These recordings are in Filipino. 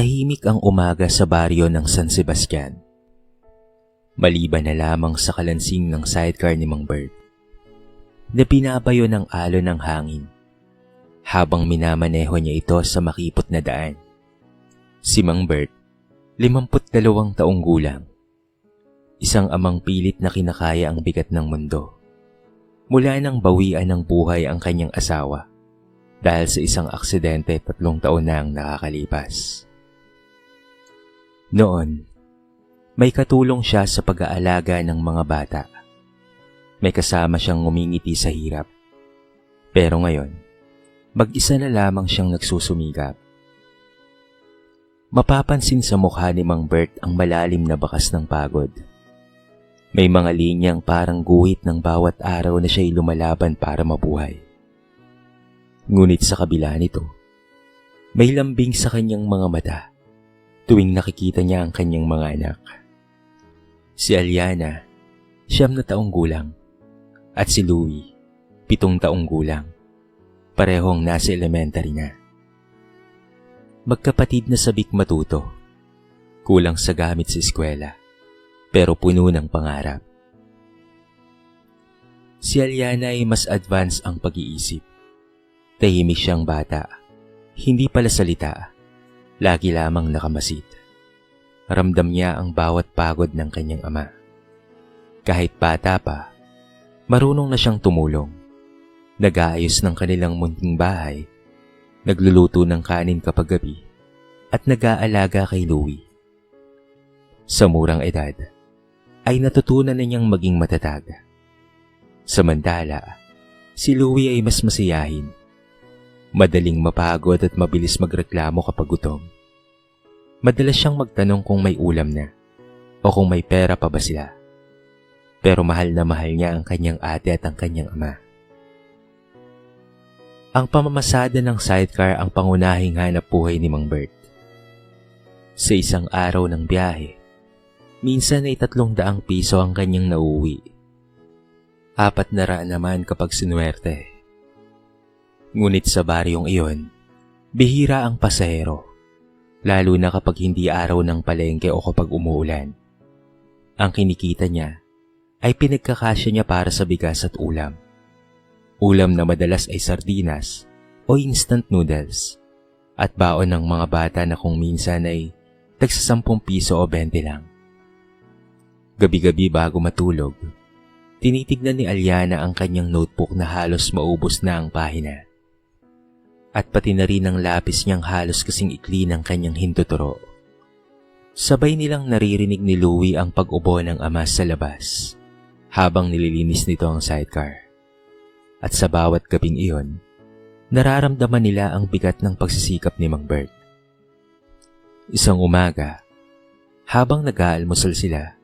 Tahimik ang umaga sa baryo ng San Sebastian. Maliban na lamang sa kalansing ng sidecar ni Mang Bert na binabayo ng alon ng hangin habang minamaneho niya ito sa makipot na daan. Si Mang Bert, 52 taong gulang. Isang amang pilit na kinakaya ang bigat ng mundo. Mula nang bawian ng buhay ang kanyang asawa dahil sa isang aksidente 3 taon na ang nakakalipas. Noon, may katulong siya sa pag-aalaga ng mga bata. May kasama siyang ngumingiti sa hirap. Pero ngayon, mag-isa na lamang siyang nagsusumikap. Mapapansin sa mukha ni Mang Bert ang malalim na bakas ng pagod. May mga linyang parang guhit ng bawat araw na siya'y lumalaban para mabuhay. Ngunit sa kabila nito, may lambing sa kanyang mga mata tuwing nakikita niya ang kanyang mga anak. Si Aliana, 9 taong gulang, at si Louie, 7 taong gulang. Parehong nasa elementary na. Magkapatid na sabik matuto, kulang sa gamit sa eskwela, pero puno ng pangarap. Si Aliana ay mas advanced ang pag-iisip. Tahimik siyang bata, hindi pala salita, lagi lamang nakamasid. Ramdam niya ang bawat pagod ng kanyang ama. Kahit bata pa, marunong na siyang tumulong. Nag-aayos ng kanilang munting bahay, nagluluto ng kanin kapag gabi, at nag-aalaga kay Louie. Sa murang edad, ay natutunan na niyang maging matatag. Samantala, si Louie ay mas masiyahin. Madaling mapagod at mabilis magreklamo kapag gutom. Madalas siyang magtanong kung may ulam na o kung may pera pa ba sila. Pero mahal na mahal niya ang kanyang ate at ang kanyang ama. Ang pamamasada ng sidecar ang pangunahing hanap buhay ni Mang Bert. Sa isang araw ng biyahe, minsan ay 300 piso ang kanyang nauuwi. 400 naman kapag sinuwerte. Ngunit sa baryong iyon, bihira ang pasahero, lalo na kapag hindi araw ng palengke o kapag umuulan. Ang kinikita niya ay pinagkakasya niya para sa bigas at ulam. Ulam na madalas ay sardinas o instant noodles at baon ng mga bata na kung minsan ay tagsa 10 piso o 20 lang. Gabi-gabi bago matulog, tinitignan ni Aliana ang kanyang notebook na halos maubos na ang pahina. At pati na rin ang lapis niyang halos kasing ikli ng kanyang hintuturo. Sabay nilang naririnig ni Louie ang pag-ubo ng ama sa labas habang nililinis nito ang sidecar. At sa bawat gabing iyon, nararamdaman nila ang bigat ng pagsisikap ni Mang Bert. Isang umaga, habang nag-aalmusal sila,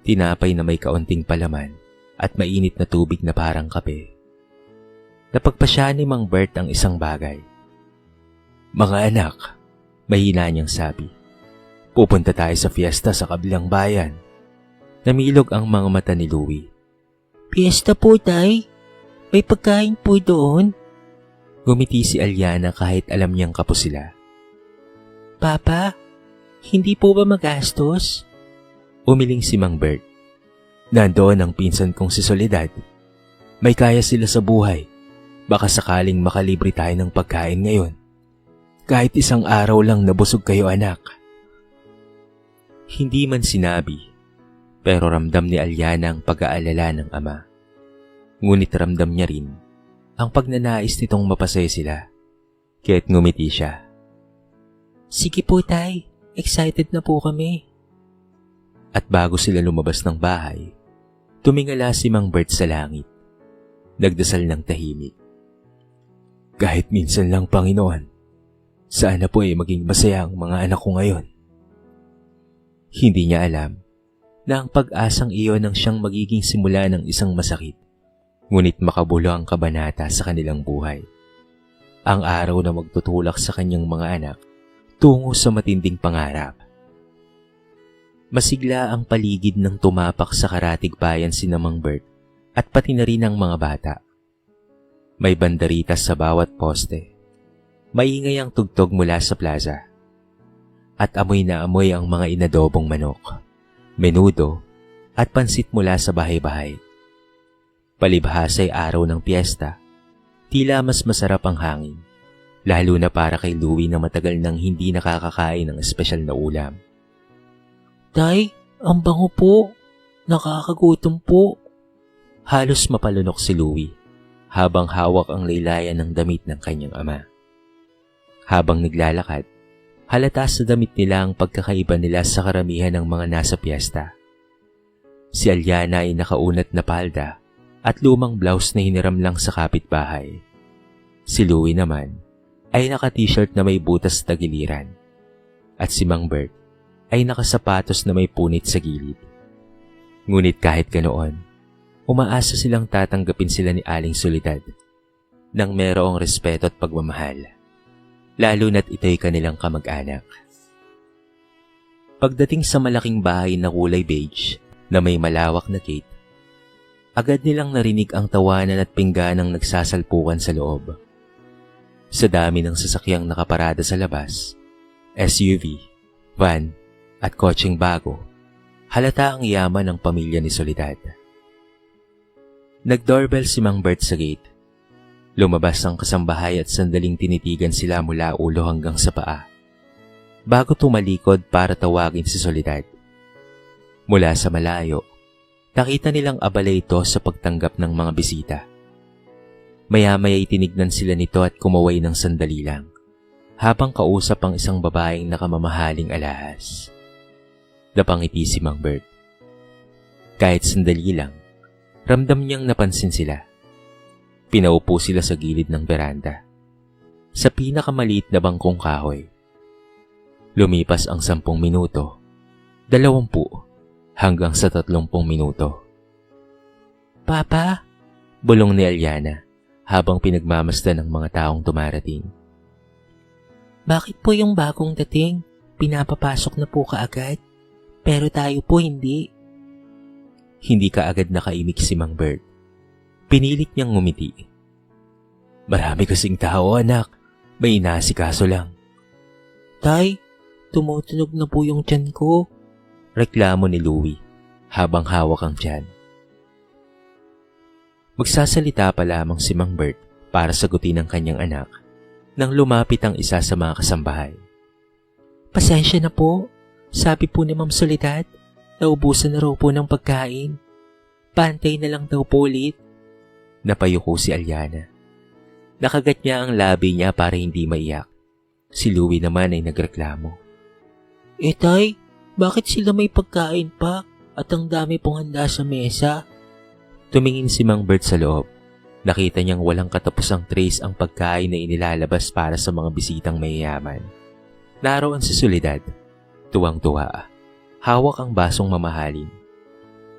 tinapay na may kaunting palaman at mainit na tubig na parang kape. Napagpasya ni Mang Bert ang isang bagay. "Mga anak," mahina niyang sabi, "pupunta tayo sa fiesta sa kabilang bayan." Namilog ang mga mata ni Louie. "Fiesta po, tay? May pagkain po doon?" Gumiti si Aliana kahit alam niyang kapos sila. "Papa, hindi po ba magastos?" Umiling si Mang Bert. "Nandoon ang pinsan kong si Soledad. May kaya sila sa buhay. Baka sakaling makalibre tayo ng pagkain ngayon. Kahit isang araw lang nabusog kayo, anak." Hindi man sinabi, pero ramdam ni Aliana ang pag-aalala ng ama. Ngunit ramdam niya rin ang pagnanais nitong mapasaya sila. Kaya't ngumiti siya. "Sige po, tay. Excited na po kami." At bago sila lumabas ng bahay, tumingala si Mang Bert sa langit. Nagdasal ng tahimik. "Kahit minsan lang, Panginoon, sana po ay maging masaya ang mga anak ko ngayon." Hindi niya alam na ang pag-asang iyon ang siyang magiging simula ng isang masakit, ngunit makabulo ang kabanata sa kanilang buhay. Ang araw na magtutulak sa kanyang mga anak tungo sa matinding pangarap. Masigla ang paligid ng tumapak sa karatig bayan sina Mang Bert at pati na rin ang mga bata. May banderitas sa bawat poste. Maingay ang tugtog mula sa plaza. at amoy na amoy ang mga inadobong manok, menudo at pansit mula sa bahay-bahay. Palibhas ay araw ng piyesta, tila mas masarap ang hangin, lalo na para kay Louie na matagal nang hindi nakakakain ng espesyal na ulam. Tay, ang bango po. Nakakagutom po. Halos mapalunok si Louie habang hawak ang laylayan ng damit ng kanyang ama. Habang naglalakad, halata sa damit nila ang pagkakaiba nila sa karamihan ng mga nasa piyesta. Si Aliana ay nakaunat na palda at lumang blouse na hiniram lang sa kapitbahay. Si Louie naman ay naka-t-shirt na may butas sa tagiliran. At si Mang Bert ay nakasapatos na may punit sa gilid. Ngunit kahit ganoon, umaasa silang tatanggapin sila ni Aling Soledad nang merong respeto at pagmamahal, lalo na't ito'y kanilang kamag-anak. Pagdating sa malaking bahay na kulay beige na may malawak na gate, agad nilang narinig ang tawanan at pingganang nagsasalpukan sa loob. Sa dami ng sasakyang nakaparada sa labas, SUV, van at kotseng bago, halata ang yaman ng pamilya ni Soledad. Nag-doorbell si Mang Bert sa gate. Lumabas ang kasambahay at sandaling tinitigan sila mula ulo hanggang sa paa, bago tumalikod para tawagin si Soledad. Mula sa malayo, nakita nilang abala ito sa pagtanggap ng mga bisita. Maya-maya'y tinignan sila nito at kumaway ng sandali lang, habang kausap ang isang babaeng nakamamahaling alahas. Napangiti si Mang Bert. Kahit sandali lang, ramdam niyang napansin sila. Pinaupo sila sa gilid ng beranda, sa pinakamaliit na bangkong kahoy. Lumipas ang 10 minuto, 20 hanggang sa 30 minuto. Papa? Bulong ni Aliana habang pinagmamasdan ng mga taong dumarating. Bakit po yung bagong dating, pinapapasok na po kaagad? Pero tayo po hindi. Hindi kaagad nakaimik si Mang Bert. Pinilit niyang ngumiti. Marami kasing tao, anak. May inaasikaso lang. Tay, tumutunog na po yung tiyan ko. Reklamo ni Louie habang hawak ang tiyan. Magsasalita pa lamang si Mang Bert para sagutin ang kanyang anak nang lumapit ang isa sa mga kasambahay. Pasensya na po. Sabi po ni Ma'am Soledad, naubusan na raw po ng pagkain. Pantay na lang daw po ulit. Napayuko si Aliana. Nakagat niya ang labi niya para hindi maiyak. Si Louie naman ay nagreklamo. Tay, bakit sila may pagkain pa at ang dami pong handa sa mesa? Tumingin si Mang Bert sa loob. Nakita niyang walang katapusang trace ang pagkain na inilalabas para sa mga bisitang mayayaman. Naroon si Soledad, tuwang-tuwa. Hawak ang basong mamahalin.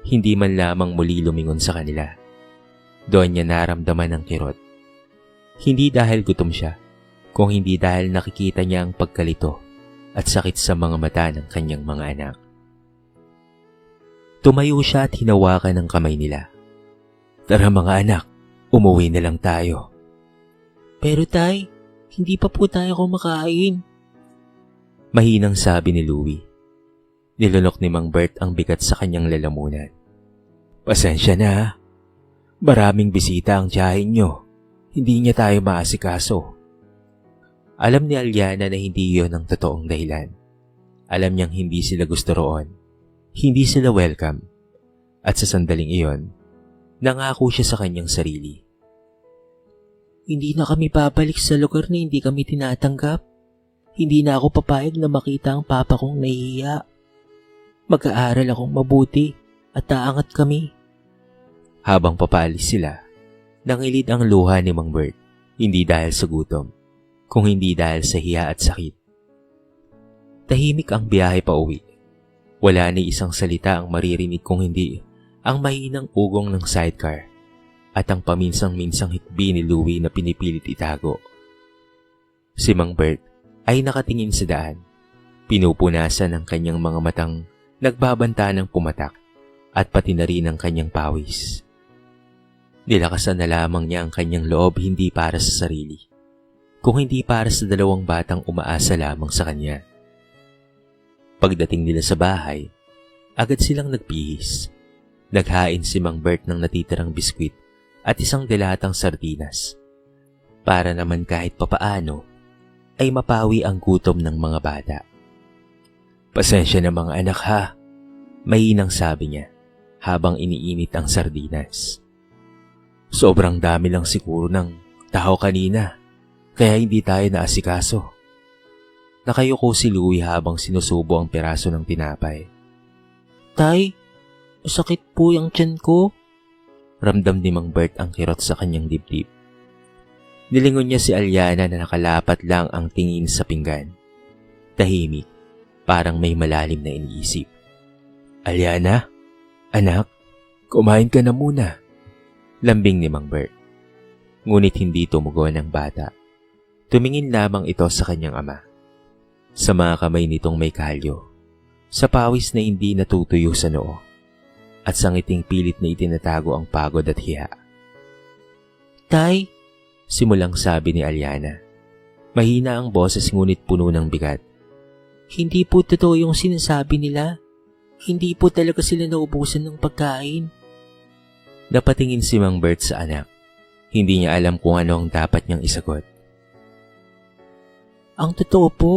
Hindi man lamang muli lumingon sa kanila. Doon niya naramdaman ang kirot. Hindi dahil gutom siya, kung hindi dahil nakikita niya ang pagkalito at sakit sa mga mata ng kanyang mga anak. Tumayo siya at hinawakan ang kamay nila. Tara mga anak, umuwi na lang tayo. Pero tay, hindi pa po tayo kumakain. Mahinang sabi ni Louie. Nilunok ni Mang Bert ang bigat sa kanyang lalamunan. Pasensya na. Maraming bisita ang tiyahin nyo. Hindi niya tayo maasikaso. Alam ni Aliana na hindi yon ang totoong dahilan. Alam niyang hindi sila gusto roon. Hindi sila welcome. At sa sandaling iyon, nangako siya sa kanyang sarili. Hindi na kami babalik sa lugar na hindi kami tinatanggap. Hindi na ako papayag na makita ang papa kong nahihiya. Mag-aaral akong mabuti at aangat kami. Habang papaalis sila, nangilid ang luha ni Mang Bert, hindi dahil sa gutom, kung hindi dahil sa hiya at sakit. Tahimik ang biyahe pa uwi. Wala ni isang salita ang maririnig kung hindi ang mahinang ugong ng sidecar at ang paminsang-minsang hikbi ni Louie na pinipilit itago. Si Mang Bert ay nakatingin sa daan, pinupunasan ang kanyang mga matang nagbabanta ng pumatak at pati na rin ang kanyang pawis. Nilakasan na lamang niya ang kanyang loob hindi para sa sarili, kung hindi para sa 2 batang umaasa lamang sa kanya. Pagdating nila sa bahay, agad silang nagpihis. Naghain si Mang Bert ng natitirang biskwit at isang dilatang sardinas. Para naman kahit papaano ay mapawi ang gutom ng mga bata. "Pasensya na mga anak ha," mahinang sabi niya habang iniinit ang sardinas. "Sobrang dami lang siguro ng tahaw kanina, kaya hindi tayo naasikaso." Nakayuko si Louie habang sinusubo ang piraso ng tinapay. Tay, masakit po yung tiyan ko. Ramdam ni Mang Bert ang kirot sa kanyang dibdib. Nilingon niya si Aliana na nakalapat lang ang tingin sa pinggan. Tahimik, parang may malalim na iniisip. "Aliana, anak, kumain ka na muna," lambing ni Mang Bert. Ngunit hindi tumugon ang bata. Tumingin lamang ito sa kanyang ama. Sa mga kamay nitong may kalyo, sa pawis na hindi natutuyo sa noo, at sa ngiting pilit na itinatago ang pagod at hiya. Tay, Simulang sabi ni Aliana. Mahina ang boses ngunit puno ng bigat. hindi po totoo yung sinasabi nila. Hindi po talaga sila naubusan ng pagkain. Napatingin si Mang Bert sa anak. Hindi niya alam kung ano ang dapat niyang isagot. Ang totoo po,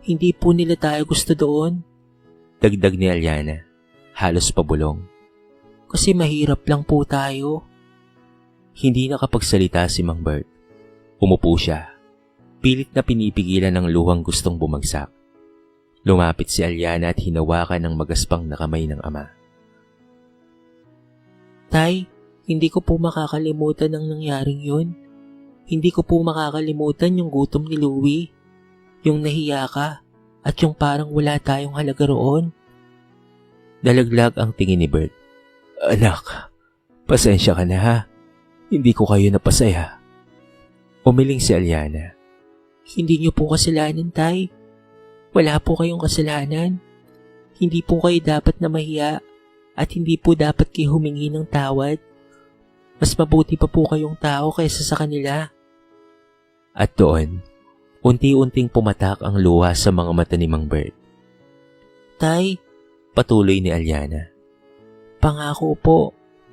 hindi po nila tayo gusto doon. Dagdag ni Aliana, halos pabulong. Kasi mahirap lang po tayo. Hindi nakapagsalita si Mang Bert. Umupo siya. Pilit na pinipigilan ng luhang gustong bumagsak. Lumapit si Aliana at hinawakan ng magaspang na kamay ng ama. Tay, hindi ko po makakalimutan ang nangyaring yun. Hindi ko po makakalimutan yung gutom ni Louie, yung nahiya ka, at yung parang wala tayong halaga roon. Dalaglag ang tingin ni Bert. "Anak, pasensya ka na ha. Hindi ko kayo napasaya." Umiling si Aliana. Hindi niyo po kasalanan, Tay. Wala po kayong kasalanan. Hindi po kayo dapat na mahiya at hindi po dapat kayo humingi ng tawad. Mas mabuti pa po kayong tao kaysa sa kanila. At doon, unti-unting pumatak ang luha sa mga mata ni Mang Bert. Tay, Patuloy ni Aliana. pangako po,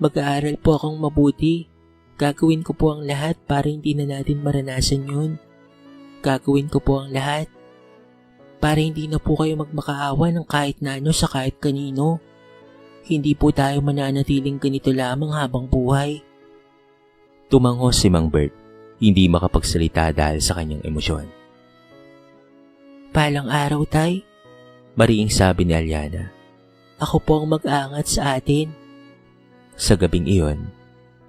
mag-aaral po akong mabuti. Gagawin ko po ang lahat para hindi na natin maranasan yun. Gagawin ko po ang lahat para hindi na po kayo magmakaawa ng kahit na ano sa kahit kanino. Hindi po tayo mananatiling ganito lamang habang buhay. Tumango si Mang Bert, hindi makapagsalita dahil sa kanyang emosyon. Palang araw, Tay. Mariing sabi ni Aliana. Ako po ang mag-aangat sa atin. Sa gabing iyon,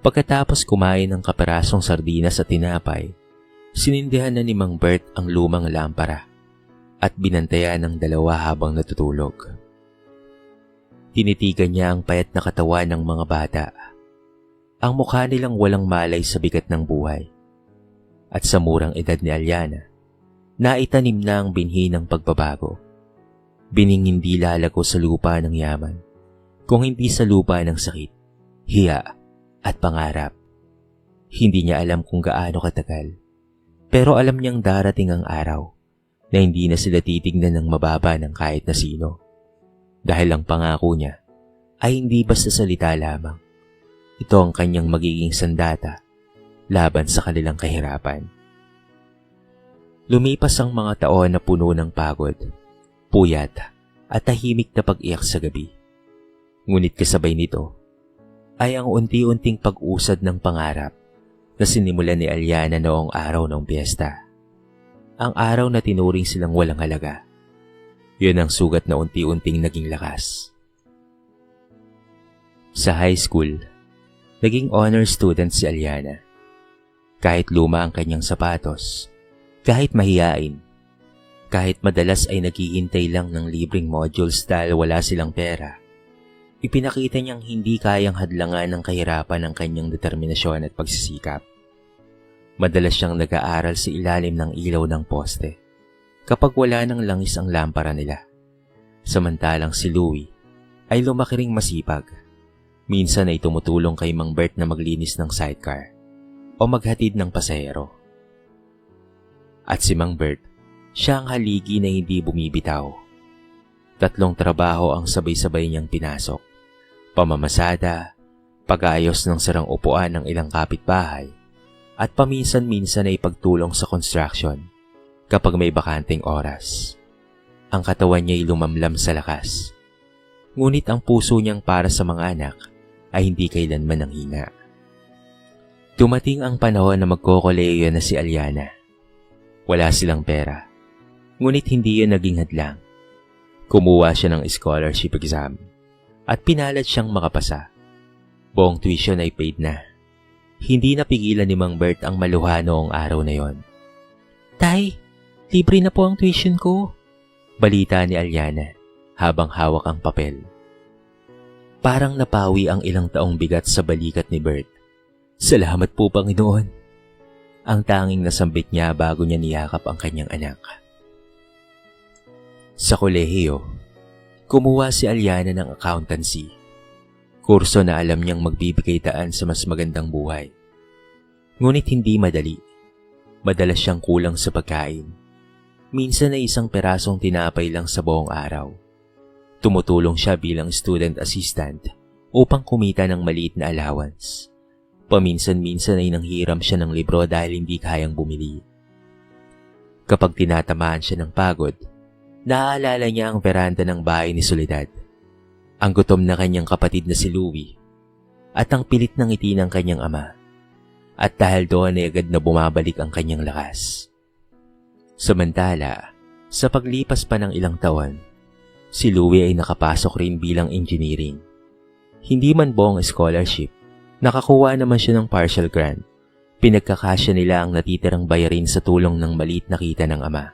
pagkatapos kumain ng kaperasong sardinas at tinapay, sinindihan na ni Mang Bert ang lumang lampara at binantayan ng dalawa habang natutulog. Tinitigan niya ang payat na katawan ng mga bata. Ang mukha nilang walang malay sa bigat ng buhay. At sa murang edad ni Aliana, naitanim na ang binhi ng pagbabago. Bining hindi lalago sa lupa ng yaman, kung hindi sa lupa ng sakit, hiya at pangarap. Hindi niya alam kung gaano katagal, pero alam niyang darating ang araw na hindi na sila titignan ng mababa ng kahit na sino. Dahil ang pangako niya ay hindi basta salita lamang. Ito ang kanyang magiging sandata laban sa kanilang kahirapan. Lumipas ang mga taon na puno ng pagod, puyat at tahimik na pag-iyak sa gabi. Ngunit kasabay nito ay ang unti-unting pag-usad ng pangarap na sinimulan ni Aliana noong araw ng piyesta. Ang araw na tinuring silang walang halaga. Yun ang sugat na unti-unting naging lakas. Sa high school, naging honor student si Aliana. Kahit luma ang kanyang sapatos, kahit mahiyain, kahit madalas ay naghihintay lang ng libreng modules dahil wala silang pera, ipinakita niyang hindi kayang hadlangan ng kahirapan ng kanyang determinasyon at pagsisikap. Madalas siyang nag-aaral sa ilalim ng ilaw ng poste kapag wala nang langis ang lampara nila. Samantalang si Louie ay lumaki ring masipag. Minsan ay tumutulong kay Mang Bert na maglinis ng sidecar o maghatid ng pasahero. At si Mang Bert, siya ang haligi na hindi bumibitaw. 3 trabaho ang sabay-sabay niyang pinasok. Pamamasada, pag-aayos ng sarang upuan ng ilang kapitbahay, at paminsan-minsan ay pagtulong sa construction kapag may bakanteng oras. Ang katawan niya'y lumamlam sa lakas. Ngunit ang puso niyang para sa mga anak ay hindi kailanman nanghina. Dumating ang panahon na magkokoleyo na si Aliana. Wala silang pera, ngunit hindi yun naging hadlang. Kumuha siya ng scholarship exam at pinalad siyang makapasa. Buong tuition ay paid na. Hindi napigilan ni Mang Bert ang maluha noong araw na yon. Tay, libre na po ang tuition ko. Balita ni Aliana habang hawak ang papel. Parang napawi ang ilang taong bigat sa balikat ni Bert. Salamat po, Panginoon. Ang tanging nasambit niya bago niya niyakap ang kanyang anak. Sa kolehiyo, kumuha si Aliana ng accountancy. Kurso na alam niyang magbibigay daan sa mas magandang buhay. Ngunit hindi madali. Madalas siyang kulang sa pagkain. Minsan ay isang perasong tinapay lang sa buong araw. Tumutulong siya bilang student assistant upang kumita ng maliit na allowance. Paminsan-minsan ay nanghiram siya ng libro dahil hindi kayang bumili. Kapag tinatamaan siya ng pagod, naaalala niya ang veranda ng bahay ni Soledad, ang gutom na kanyang kapatid na si Louie, at ang pilit ng ngiti ng kanyang ama. At dahil doon ay agad na bumabalik ang kanyang lakas. Samantala, sa paglipas pa ng ilang taon, si Louie ay nakapasok rin bilang engineering. Hindi man buong scholarship, nakakuha naman siya ng partial grant. Pinagkakasya nila ang natitirang bayarin sa tulong ng maliit na kita ng ama,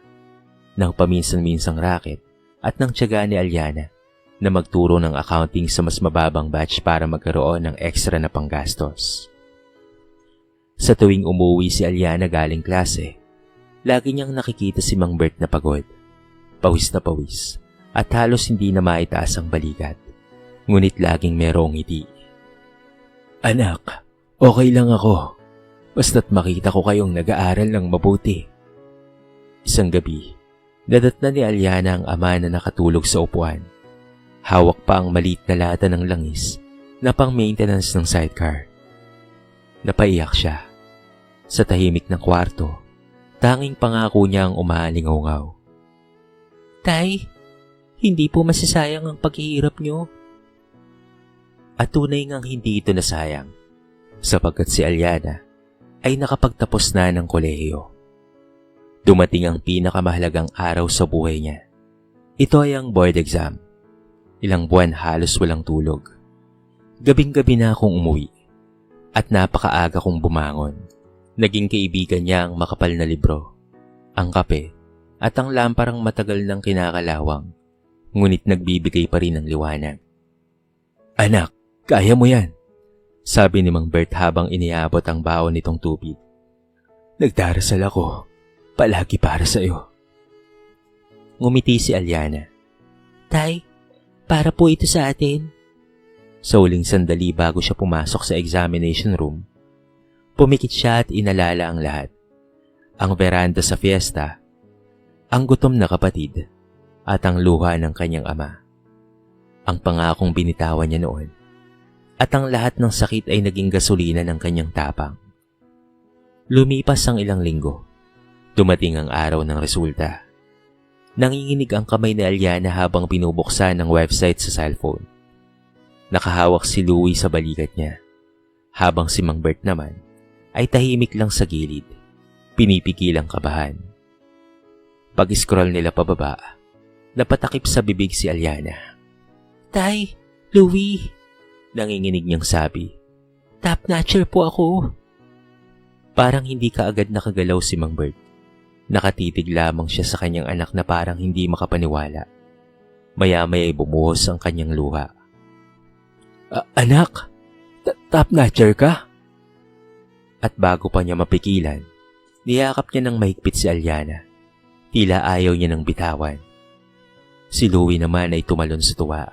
ng paminsan-minsang racket at ng tiyaga ni Aliana na magturo ng accounting sa mas mababang batch para magkaroon ng extra na panggastos. Sa tuwing umuwi si Aliana galing klase, lagi niyang nakikita si Mang Bert na pagod, pawis na pawis, at halos hindi na maitaas ang balikat. Ngunit laging merong ngiti. Anak, okay lang ako. Basta't makita ko kayong nag-aaral ng mabuti. Isang gabi, nadatna ni Aliana ang ama na nakatulog sa upuan. Hawak pa ang maliit na lata ng langis na pang-maintenance ng sidecar. Napaiyak siya. Sa tahimik ng kwarto, tanging pangako niya ang umaalingaw. Tay, hindi po masasayang ang paghihirap niyo. At tunay ngang hindi ito nasayang, sapagkat si Aliana ay nakapagtapos na ng kolehiyo. Dumating ang pinakamahalagang araw sa buhay niya. Ito ay ang board exam. Ilang buwan halos walang tulog. Gabing-gabi na akong umuwi at napakaaga kong bumangon. Naging kaibigan niya ang makapal na libro, ang kape, at ang lamparang matagal ng kinakalawang, ngunit nagbibigay pa rin ng liwanag. Anak, kaya mo yan, sabi ni Mang Bert habang iniabot ang baon nitong tubig. Nagdarasal ako, palagi para sa iyo. Ngumiti si Aliana. Tay, para po ito sa atin. Sa huling sandali bago siya pumasok sa examination room, pumikit siya at inalala ang lahat. Ang veranda sa fiesta, ang gutom na kapatid, at ang luha ng kanyang ama. Ang pangakong binitawan niya noon, at ang lahat ng sakit ay naging gasolina ng kanyang tapang. Lumipas ang ilang linggo. Dumating ang araw ng resulta. Nanginginig ang kamay ni Aliana habang binubuksan ang website sa cellphone. Nakahawak si Louie sa balikat niya, habang si Mang Bert naman ay tahimik lang sa gilid, pinipigil ang kabahan. Pag-scroll nila pababa, napatakip sa bibig si Aliana. Tay, Louie, nanginginig niyang sabi. Top-notcher po ako. Parang hindi kaagad nakagalaw si Mang Bert. Nakatitig lamang siya sa kanyang anak na parang hindi makapaniwala. Maya-maya ay bumuhos ang kanyang luha. Anak, top-notcher ka? At bago pa niya mapigilan, niyakap niya ng mahigpit si Aliana. Tila ayaw niya ng bitawan. Si Louie naman ay tumalon sa tuwa.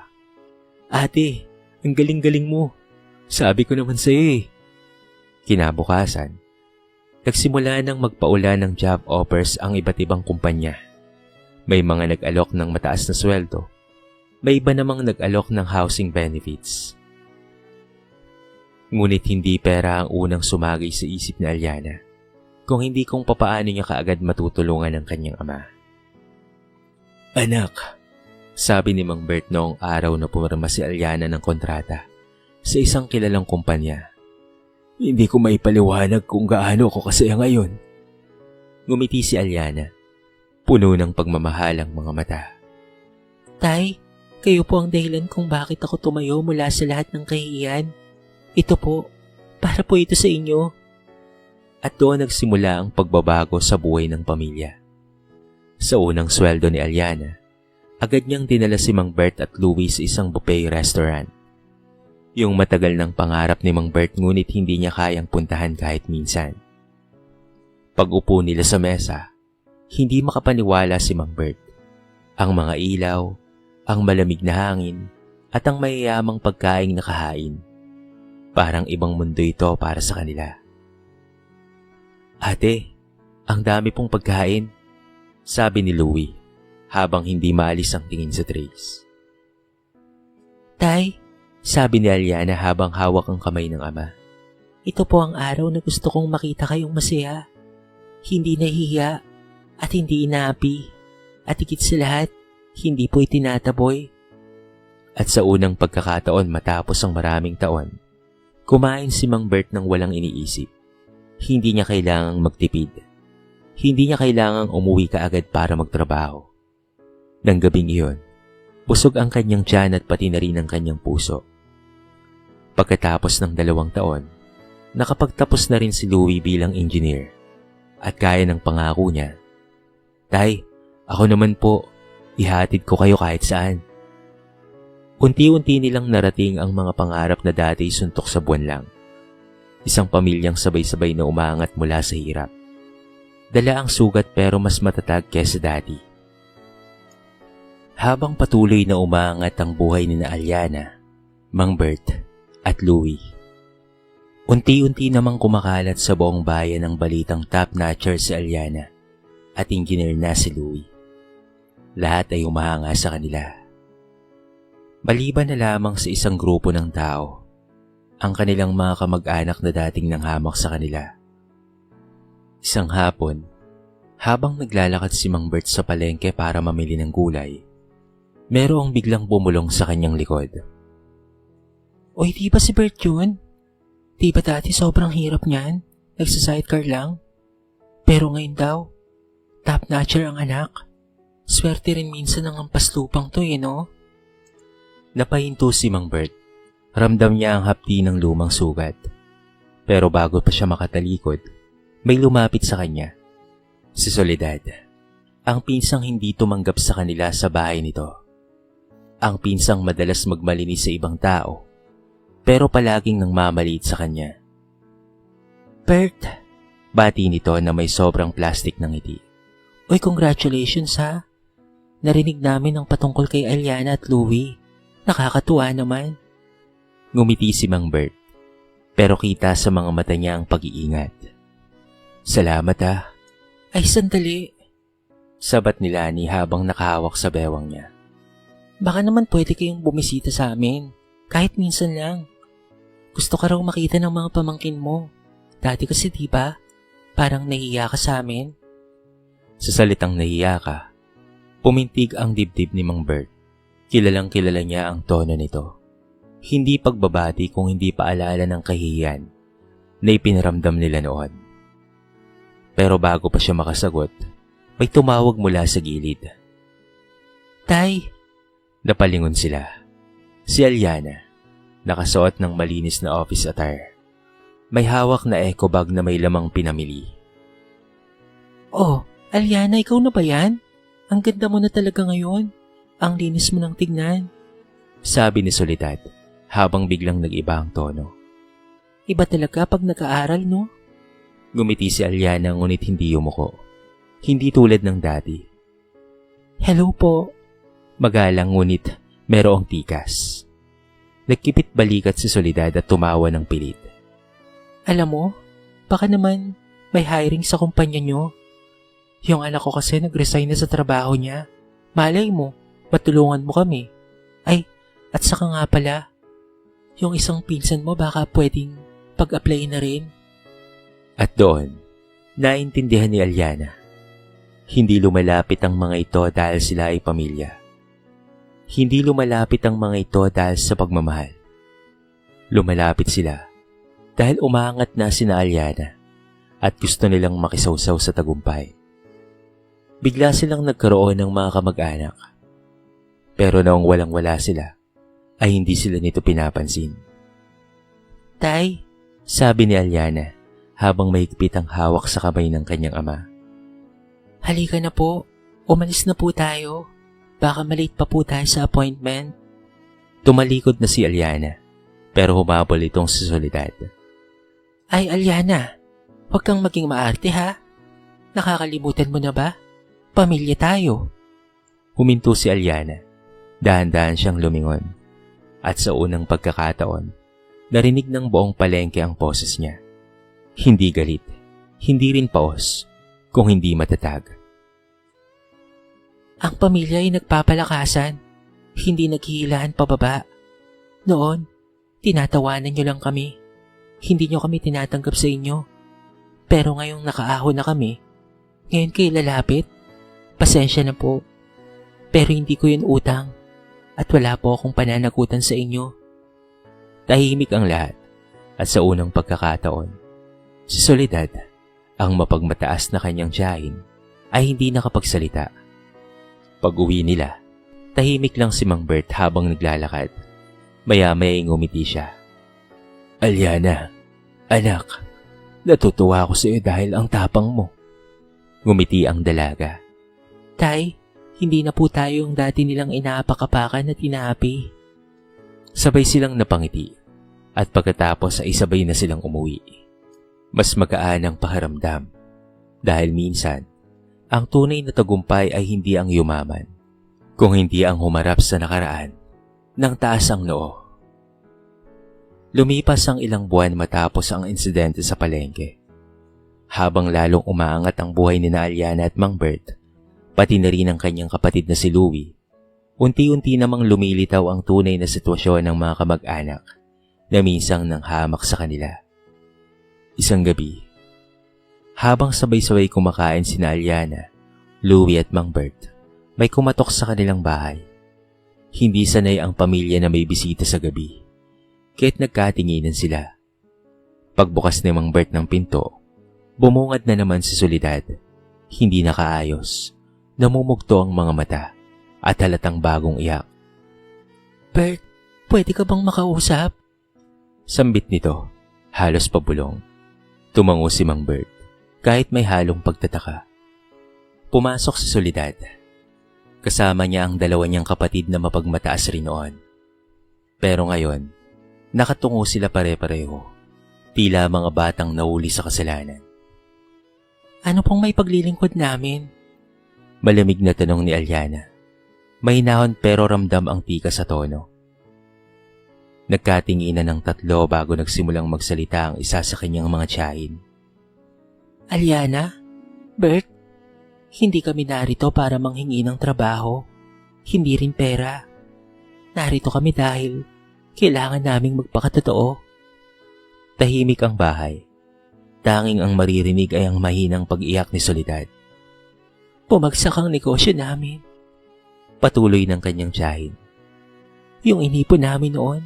Ate, ang galing-galing mo. Sabi ko naman sa'yo eh. Kinabukasan, nagsimula nang magpaula ng job offers ang iba't ibang kumpanya. May mga nag-alok ng mataas na sweldo May iba namang nag-alok ng housing benefits. Ngunit hindi pera ang unang sumagay sa isip ni Aliana, kung hindi kung papaano niya kaagad matutulungan ang kanyang ama. "Anak," sabi ni Mang Bert noong araw na pumirma si Aliana ng kontrata sa isang kilalang kumpanya, "hindi ko maipaliwanag kung gaano ako kasaya ngayon." Ngumiti si Aliana, puno ng pagmamahal ang mga mata. Tay, kayo po ang dahilan kung bakit ako tumayo mula sa lahat ng kahihiyan. Ito po, para po ito sa inyo. At doon nagsimula ang pagbabago sa buhay ng pamilya. Sa unang sweldo ni Aliana, agad niyang dinala si Mang Bert at Louie sa isang buffet restaurant. Yung matagal ng pangarap ni Mang Bert ngunit hindi niya kayang puntahan kahit minsan. Pag-upo nila sa mesa, hindi makapaniwala si Mang Bert. Ang mga ilaw, ang malamig na hangin, at ang mayayamang pagkaing nakahain. Parang ibang mundo ito para sa kanila. "Ate, ang dami pong pagkain," sabi ni Louie habang hindi maalis ang tingin sa trays. Tay, Sabi ni Aliana habang hawak ang kamay ng ama. ito po ang araw na gusto kong makita kayong masaya. Hindi nahihiya at hindi inaapi. At higit sa lahat, hindi po itinataboy. At sa unang pagkakataon matapos ang maraming taon, kumain si Mang Bert ng walang iniisip. Hindi niya kailangang magtipid. Hindi niya kailangang umuwi kaagad para magtrabaho. Nang gabing iyon, busog ang kanyang tiyan at pati na rin ang kanyang puso. Pagkatapos ng 2 taon, nakapagtapos na rin si Louie bilang engineer at gaya ng pangako niya, "Tay, ako naman po, ihatid ko kayo kahit saan." Unti-unti nilang narating ang mga pangarap na dati suntok sa buwan lang. Isang pamilyang sabay-sabay na umaangat mula sa hirap. Dala ang sugat pero mas matatag kesa dati. Habang patuloy na umaangat ang buhay ni Aliana, Mang Bert at Louie, unti-unti namang kumakalat sa buong bayan ang balitang top-notcher si Aliana at engineer na si Louie. Lahat ay umahanga sa kanila. Maliban na lamang sa isang grupo ng tao, ang kanilang mga kamag-anak na dating nanghamak sa kanila. Isang hapon, habang naglalakad si Mang Bert sa palengke para mamili ng gulay, merong biglang bumulong sa kanyang likod. Oy, di ba si Bert yun? Di ba dati sobrang hirap niyan? Nagsa-sidecar lang? Pero ngayon daw, top-notcher ang anak. Swerte rin minsan ng ampas lupang to no? Napahinto si Mang Bert. Ramdam niya ang hapdi ng lumang sugat. Pero bago pa siya makatalikod, may lumapit sa kanya. Si Soledad, ang pinsang hindi tumanggap sa kanila sa bahay nito. Ang pinsang madalas magmalinis sa ibang tao, pero palaging nang mamaliit sa kanya. Bert, Bati nito na may sobrang plastic ng ngiti. oy, congratulations ha. Narinig namin ang patungkol kay Aliana at Louie. Nakakatuwa naman. Ngumiti si Mang Bert, pero kita sa mga mata niya ang pag-iingat. Salamat ha. Ay, sandali. Sabat ni Lani habang nakahawak sa bewang niya. Baka naman pwede kayong bumisita sa amin. Kahit minsan lang. Gusto ka raw makita ng mga pamangkin mo. Dati kasi diba, parang nahiya ka sa amin. Sa salitang nahiya ka, pumintig ang dibdib ni Mang Bert. Kilalang kilala niya ang tono nito. Hindi pagbabati kung hindi paalala ng kahihiyan na ipinaramdam nila noon. Pero bago pa siya makasagot, may tumawag mula sa gilid. Tay! Napalingon sila. Si Aliana, nakasuot ng malinis na office attire. May hawak na eco bag na may lamang pinamili. Oh, Aliana, ikaw na ba yan? Ang ganda mo na talaga ngayon. Ang linis mo ng tignan. Sabi ni Soledad habang biglang nag-iba ang tono. Iba talaga pag nag-aaral, no? Ngumiti si Aliana ngunit hindi yumuko. Hindi tulad ng dati. Hello po. Magalang ngunit merong tikas. Nagkipit balikat si Soledad at tumawa ng pilit. Alam mo, baka naman may hiring sa kumpanya nyo. Yung anak ko kasi nag-resign na sa trabaho niya. Malay mo, matulungan mo kami. Ay, at saka nga pala, yung isang pinsan mo baka pwedeng pag-apply na rin. At doon, naintindihan ni Aliana. Hindi lumalapit ang mga ito dahil sila ay pamilya. Hindi lumalapit ang mga ito dahil sa pagmamahal. Lumalapit sila dahil umaangat na sina Aliana at gusto nilang makisawsaw sa tagumpay. Bigla silang nagkaroon ng mga kamag-anak. Pero noong walang-wala sila, ay hindi sila nito pinapansin. Tay, Sabi ni Aliana habang mahigpit ang hawak sa kamay ng kanyang ama. halika na po. Umalis na po tayo. Baka malate pa po tayo sa appointment. Tumalikod na si Aliana, pero humabol itong si Soledad. Ay, Aliana, huwag kang maging maarte ha. Nakakalimutan mo na ba? Pamilya tayo. Huminto si Aliana. Dahan-dahan siyang lumingon. At sa unang pagkakataon, narinig ng buong palengke ang boses niya. Hindi galit, hindi rin paos, kung hindi matatag. Ang pamilya ay nagpapalakasan, hindi naghihilaan pababa. Noon, tinatawanan niyo lang kami. Hindi niyo kami tinatanggap sa inyo. Pero ngayong nakaahon na kami, ngayon kayo lalapit. Pasensya na po. Pero hindi ko yun utang at wala po akong pananagutan sa inyo. Tahimik ang lahat at sa unang pagkakataon, si Soledad, ang mapagmataas na kanyang tiyahin, ay hindi nakapagsalita. Pag-uwi nila, tahimik lang si Mang Bert habang naglalakad. Maya-maya ay ngumiti siya. Aliana, anak, natutuwa ako sa iyo dahil ang tapang mo. Ngumiti ang dalaga. Tay, hindi na po tayo yung dati nilang inaapakapakan at inaapi. Sabay silang napangiti at pagkatapos ay sabay na silang umuwi. Mas magaan ang pakiramdam dahil minsan, ang tunay na tagumpay ay hindi ang yumaman, kung hindi ang humarap sa nakaraan ng taas ang noo. Lumipas ang ilang buwan matapos ang insidente sa palengke. Habang lalong umaangat ang buhay ni Aliana at Mang Bert, pati na rin ang kanyang kapatid na si Louie, unti-unti namang lumilitaw ang tunay na sitwasyon ng mga kamag-anak na minsang nanghamak sa kanila. Isang gabi, habang sabay-sabay kumakain sina Aliana, Louie at Mang Bert, may kumatok sa kanilang bahay. Hindi sanay ang pamilya na may bisita sa gabi, kaya't nagkatinginan sila. Pagbukas ni Mang Bert ng pinto, bumungad na naman si Soledad. Hindi nakaayos, namumugto ang mga mata at halatang bagong iyak. Bert, pwede ka bang makausap? Sambit nito, halos pabulong. Tumango si Mang Bert, kahit may halong pagtataka. Pumasok si Soledad. Kasama niya ang dalawa niyang kapatid na mapagmataas rin noon. Pero ngayon, nakatungo sila pare-pareho, tila mga batang nahuli sa kasalanan. Ano pong may paglilingkod namin? Malamig na tanong ni Aliana. Mahinahon pero ramdam ang tika sa tono. Nagkatinginan ng tatlo bago nagsimulang magsalita ang isa sa kanyang mga tiyahin. Aliana? Bert? Hindi kami narito para manghingi ng trabaho. Hindi rin pera. Narito kami dahil kailangan naming magpakatotoo. Tahimik ang bahay. Tanging ang maririnig ay ang mahinang pag-iyak ni Soledad. Bumagsak ang negosyo namin. Patuloy ng kanyang tiyahin. Yung inipon namin noon,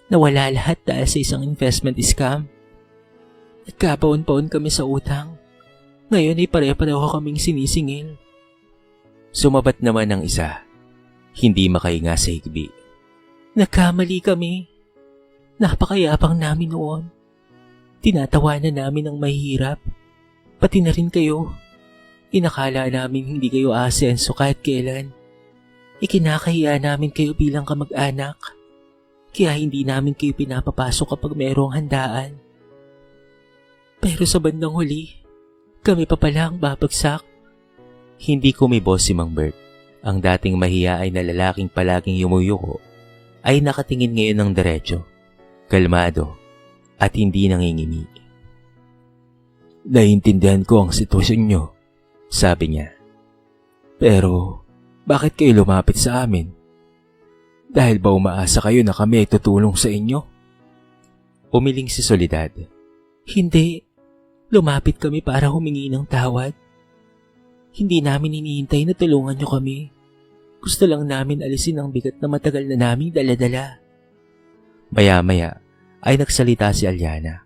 nawala lahat dahil sa isang investment scam. Nagkabaon-baon kami sa utang. Ngayon ay pare-pareho kaming sinisingil. Sumabat naman ang isa. Hindi makahinga sa higbi. Nagkamali kami. Napakayapang namin noon. Tinatawanan namin ang mahihirap. Pati na rin kayo. Inakala namin hindi kayo aasenso kahit kailan. Ikinakahiya namin kayo bilang kamag-anak. Kaya hindi namin kayo pinapapasok kapag mayroong handaan. Pero sa bandang huli, kami pa pala ang babagsak. Hindi kumibo si Mang Bert. Ang dating mahiyain na lalaking palaging yumuyuko ay nakatingin ngayon ng diretso, kalmado at hindi nangingimi. Naiintindihan ko ang sitwasyon nyo, sabi niya. Pero bakit kayo lumapit sa amin? Dahil ba umaasa kayo na kami ay tutulong sa inyo? Umiling si Soledad. Hindi. Lumapit kami para humingi ng tawad. Hindi namin hinihintay na tulungan niyo kami. Gusto lang namin alisin ang bigat na matagal na naming dala-dala. Maya-maya ay nagsalita si Alyana.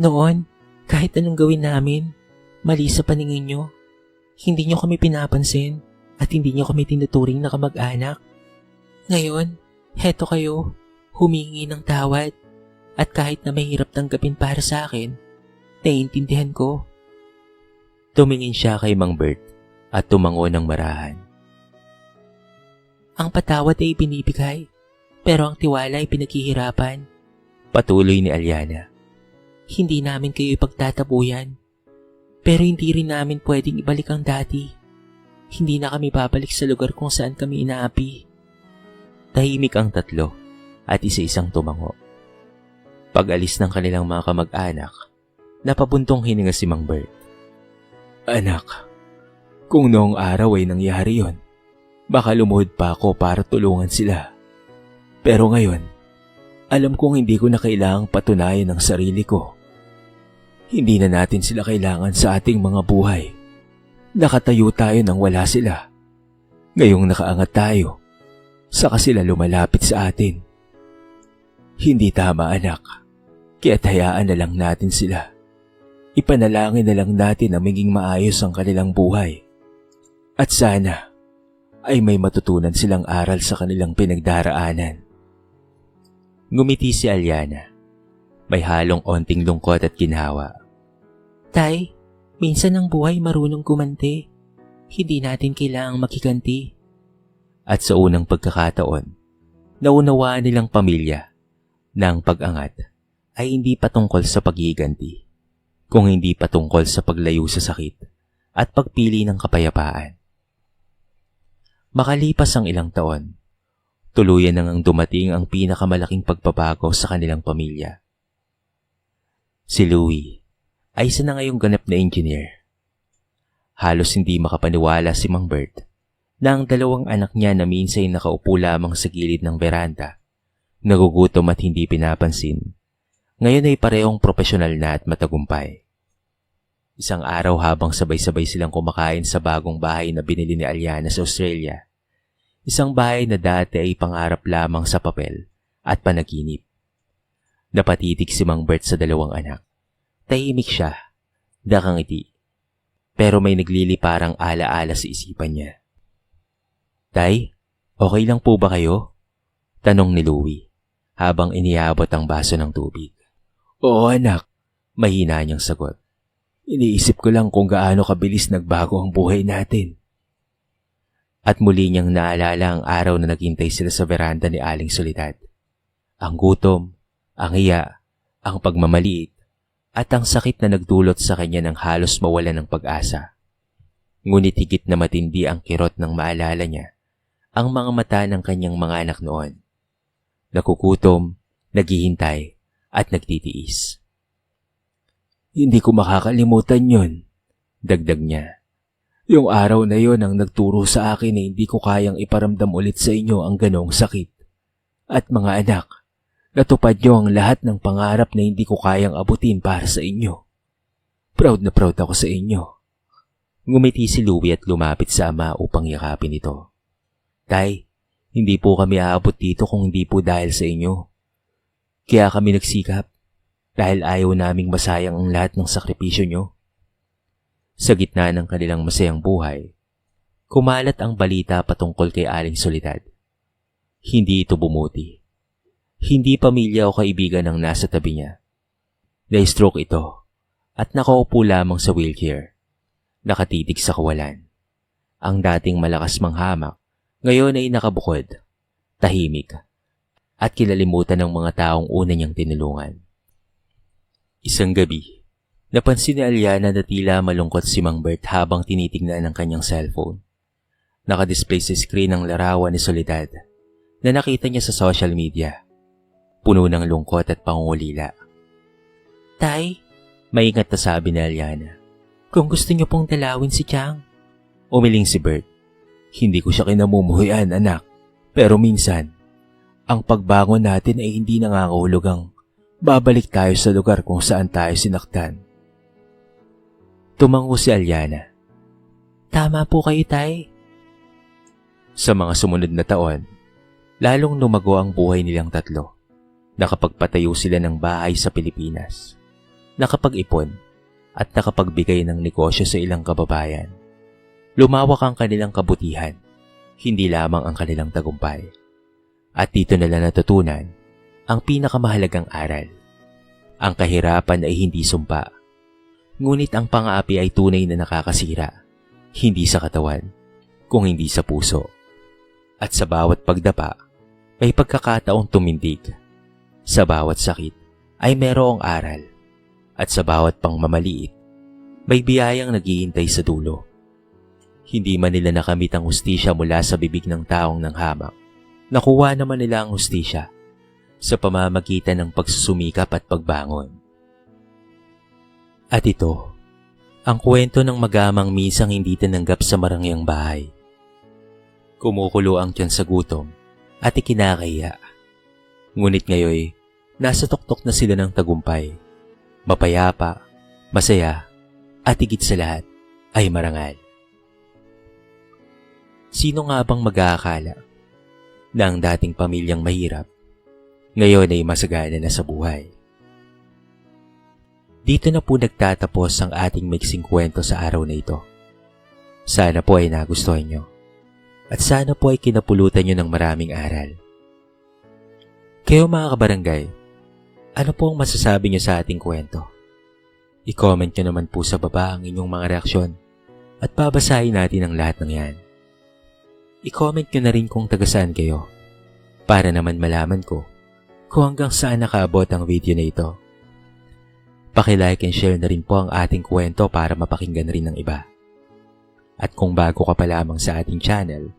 Noon, kahit anong gawin namin, mali sa paningin niyo. Hindi niyo kami pinapansin at hindi niyo kami tinuturing na kamag-anak. Ngayon, heto kayo, humingi ng tawad. At kahit na mahirap tanggapin para sa akin, naiintindihan ko. Tumingin siya kay Mang Bert at tumango ng marahan. Ang patawad ay binibigay, pero ang tiwala ay pinaghihirapan. Patuloy ni Alyana. Hindi namin kayo ipagtatapuyan, pero hindi rin namin pwedeng ibalik ang dati. Hindi na kami babalik sa lugar kung saan kami inaapi. Tahimik ang tatlo at isa-isang tumango. Pag-alis ng kanilang mga kamag-anak, napabuntong hininga si Mang Bert. Anak, kung noong araw ay nangyari yon, baka lumuhod pa ako para tulungan sila. Pero ngayon, alam kong hindi ko na kailangang patunayan ang sarili ko. Hindi na natin sila kailangan sa ating mga buhay. Nakatayo tayo nang wala sila. Ngayong nakaangat tayo, saka sila lumalapit sa atin. Hindi tama, anak. Kaya't hayaan na lang natin sila. Ipanalangin na lang natin na maging maayos ang kanilang buhay. At sana ay may matutunan silang aral sa kanilang pinagdaraanan. Ngumiti si Alyana. May halong onting lungkot at ginhawa. Tay, minsan ang buhay marunong kumante. Hindi natin kailangang makiganti. At sa unang pagkakataon, naunawaan nilang pamilya na ang pag-angat ay hindi patungkol sa paghiganti, kung hindi patungkol sa paglayo sa sakit at pagpili ng kapayapaan. Makalipas ang ilang taon, tuluyan nang dumating ang pinakamalaking pagbabago sa kanilang pamilya. Si Louie ay isa na ngayong ganap na engineer. Halos hindi makapaniwala si Mang Bert na ang dalawang anak niya na minsay nakaupo lamang sa gilid ng beranda, nagugutom at hindi pinapansin, ngayon ay parehong profesional na at matagumpay. Isang araw habang sabay-sabay silang kumakain sa bagong bahay na binili ni Alyana sa Australia, isang bahay na dati ay pangarap lamang sa papel at panaginip. Napatitig si Mang Bert sa dalawang anak. Tahimik siya, nakangiti, pero may nagliliparang ala-ala sa isipan niya. Tay, okay lang po ba kayo? Tanong ni Louie habang iniabot ang baso ng tubig. Oo anak, mahina niyang sagot. Iniisip ko lang kung gaano kabilis nagbago ang buhay natin. At muli niyang naalala ang araw na naghintay sila sa veranda ni Aling Soledad. Ang gutom, ang hiya, ang pagmamaliit, at ang sakit na nagdulot sa kanya ng halos mawalan ng pag-asa. Ngunit higit na matindi ang kirot ng maalala niya ang mga mata ng kanyang mga anak noon. Nakukutom, naghihintay, at nagtitiis. Hindi ko makakalimutan yon, dagdag niya. Yung araw na yon ang nagturo sa akin na hindi ko kayang iparamdam ulit sa inyo ang ganong sakit. At mga anak, natupad niyo ang lahat ng pangarap na hindi ko kayang abutin para sa inyo. Proud na proud ako sa inyo. Ngumiti si Louie at lumapit sa ama upang yakapin ito. Tay, hindi po kami aabot dito kung hindi po dahil sa inyo. Kaya kami nagsikap dahil ayaw naming masayang ang lahat ng sakripisyo nyo. Sa gitna ng kanilang masayang buhay, kumalat ang balita patungkol kay Aling Soledad. Hindi ito bumuti. Hindi pamilya o kaibigan ang nasa tabi niya. Na-stroke ito at nakaupo lamang sa wheelchair. Nakatitig sa kawalan. Ang dating malakas manghamak, ngayon ay nakabukod, tahimik, at kilalimutan ng mga taong una niyang tinulungan. Isang gabi, napansin ni Alyana na tila malungkot si Mang Bert habang tinitignan ang kanyang cellphone. Nakadisplay sa screen ang larawan ni Soledad na nakita niya sa social media. Puno ng lungkot at pangungulila. Tay, maingat na sabi ni Alyana. kung gusto niyo pong dalawin si Chang. Umiling si Bert. Hindi ko siya kinamumuhuyan, anak. Pero minsan, ang pagbangon natin ay hindi nangangahulugang babalik tayo sa lugar kung saan tayo sinaktan. Tumango si Aliana. Tama po kayo, Tay. Sa mga sumunod na taon, lalong lumago ang buhay nilang tatlo. Nakapagpatayo sila ng bahay sa Pilipinas. Nakapag-ipon at nakapagbigay ng negosyo sa ilang kababayan. Lumawak ang kanilang kabutihan, hindi lamang ang kanilang tagumpay. At dito nila natutunan ang pinakamahalagang aral. Ang kahirapan ay hindi sumpa. Ngunit ang pang-aapi ay tunay na nakakasira, hindi sa katawan, kung hindi sa puso. At sa bawat pagdapa, may pagkakataong tumindig. Sa bawat sakit ay merong aral. At sa bawat pangmamaliit, may biyayang naghihintay sa dulo. Hindi man nila nakamit ang hustisya mula sa bibig ng taong nanghamak. Nakuha naman nila ang hustisya sa pamamagitan ng pagsusumikap at pagbangon. At ito, ang kwento ng mag-amang minsang hindi tinanggap sa marangyang bahay. Kumukulo ang tiyan sa gutom at ikinakaya. Ngunit ngayoy, nasa tuktok na sila ng tagumpay. Mapayapa, masaya, at higit sa lahat ay marangal. Sino nga bang mag-aakala na ang dating pamilyang mahirap ngayon ay masagana na sa buhay? Dito na po nagtatapos ang ating mixing kwento sa araw na ito. Sana po ay nagustuhan nyo. At sana po ay kinapulutan nyo ng maraming aral. Kayo mga kabarangay, ano po ang masasabi nyo sa ating kwento? I-comment nyo naman po sa baba ang inyong mga reaksyon at babasahin natin ang lahat ng yan. I-comment nyo na rin kung taga-saan kayo para naman malaman ko kung hanggang saan nakaabot ang video na ito. Paki-like and share na rin po ang ating kwento para mapakinggan rin ng iba. At kung bago ka pa lamang sa ating channel,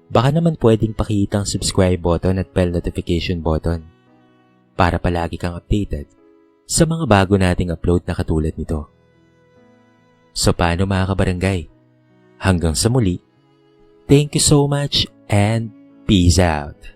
baka naman pwedeng pakihita ang subscribe button at bell notification button para palagi kang updated sa mga bago nating upload na katulad nito. So paano mga kabarangay? Hanggang sa muli, thank you so much and peace out!